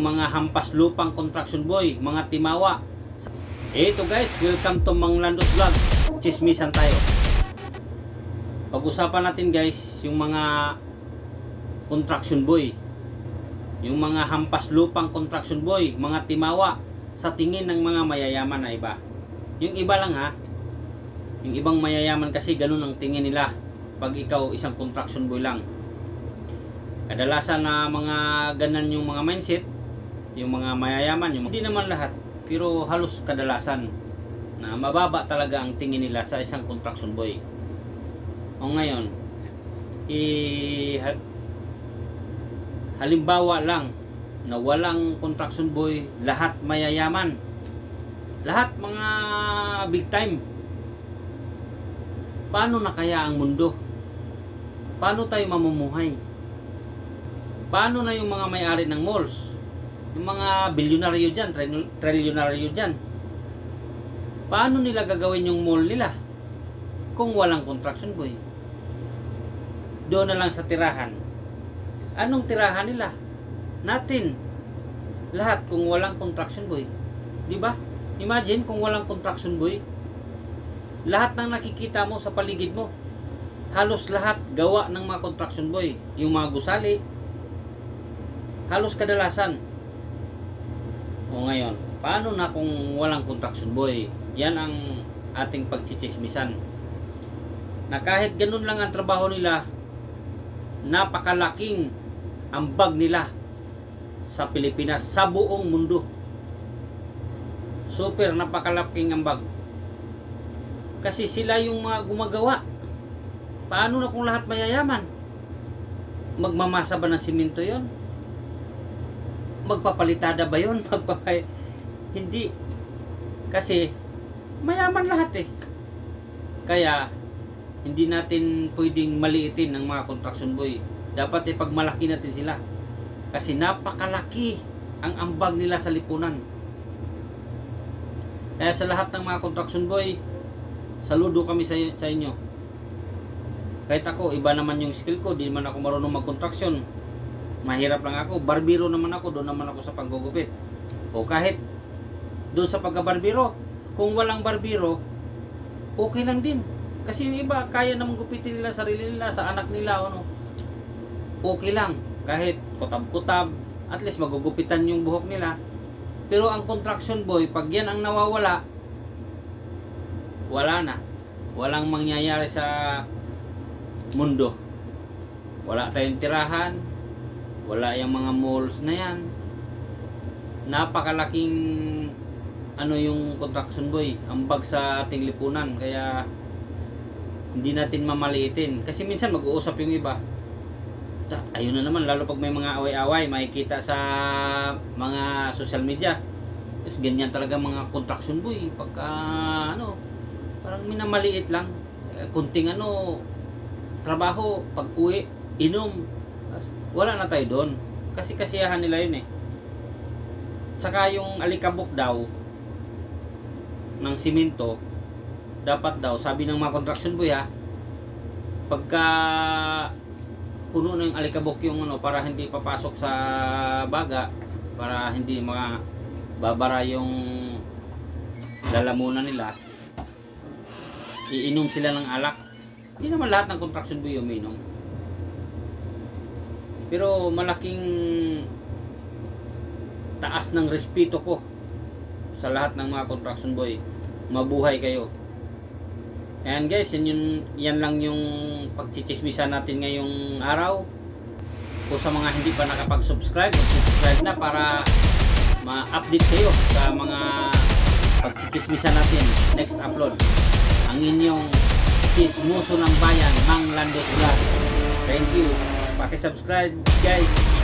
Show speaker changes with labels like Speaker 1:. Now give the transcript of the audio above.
Speaker 1: mga hampas lupang construction boy, mga timawa. Ito guys, welcome to Mang Landos Vlog. Chismisan tayo. Pag-usapan natin guys, yung mga construction boy, yung mga hampas lupang construction boy, mga timawa sa tingin ng mga mayayaman na iba. Yung iba lang ha, yung ibang mayayaman kasi ganun ang tingin nila pag ikaw isang construction boy lang. Kadalasan na mga ganan yung mga mindset, yung mga mayayaman, yung hindi naman lahat, pero halos kadalasan na mababa talaga ang tingin nila sa isang construction boy. O ngayon, halimbawa lang na walang construction boy, lahat mayayaman, lahat mga big time. Paano na kaya ang mundo? Paano tayo mamumuhay? Paano na yung mga may-ari ng malls? Yung mga bilyonaryo dyan, trilyonaryo dyan. Paano nila gagawin yung mall nila kung walang construction boy? Doon na lang sa tirahan. Anong tirahan nila? Natin. Lahat kung walang construction boy. Diba? Imagine kung walang construction boy. Lahat ng nakikita mo sa paligid mo, halos lahat gawa ng mga construction boy. Yung mga gusali, halos kadalasan. O ngayon, paano na kung walang construction boy? Yan ang ating pagchichismisan. Na kahit ganun lang ang trabaho nila, napakalaking ambag nila sa Pilipinas, sa buong mundo. Super napakalaking ambag. Kasi sila yung mga gumagawa. Paano na kung lahat mayayaman? Magmamasa ba ng simento yon? Magpapalitada ba yun? Hindi. Kasi mayaman lahat eh. Kaya hindi natin pwedeng maliitin ng mga construction boy. Dapat ipagmalaki natin sila. Kasi napakalaki ang ambag nila sa lipunan. Kaya sa lahat ng mga construction boy, saludo kami sa inyo. Kahit ako, iba naman yung skill ko. Di man ako marunong mag-construction. Mahirap lang ako. Barbero naman ako. Doon naman ako sa paggugupit. O kahit doon sa pagka-barbero, kung walang barbero, okay lang din. Kasi yung iba, kaya namang gupitin nila sarili nila, sa anak nila, ano. Okay lang. Kahit kutab-kutab, at least magugupitan yung buhok nila. Pero ang construction boy, pag yan ang nawawala, wala na. Walang mangyayari sa mundo. Wala tayong tirahan. Wala yung mga malls na yan. Napakalaking yung construction boy, ambag sa ating lipunan. Kaya hindi natin mamaliitin. Kasi minsan mag-uusap yung iba. Ayun na naman, lalo pag may mga away-away, makikita sa mga social media. Tapos ganyan talaga mga construction boy. Pagka parang minamaliit lang. Kunting trabaho, pag uwi, inom. Wala na tayo doon. Kasi kasiyahan nila yun eh. Tsaka yung alikabok daw ng simento, dapat daw, sabi ng mga construction boy ha, pagka puno na yung alikabok yung para hindi papasok sa baga, para hindi babara yung lalamunan nila, iinom sila ng alak. Hindi naman lahat ng construction boy uminom. Pero malaking taas ng respeto ko sa lahat ng mga construction boy. Mabuhay kayo. Ayan guys, yan lang yung pagchichismisan natin ngayong araw. Kung sa mga hindi pa nakapag-subscribe, mag-subscribe na para ma-update kayo sa mga pagchichismisan natin next upload. Ang inyong chismoso ng bayan, Mang Landos Vlog. Thank you. Paki-subscribe guys.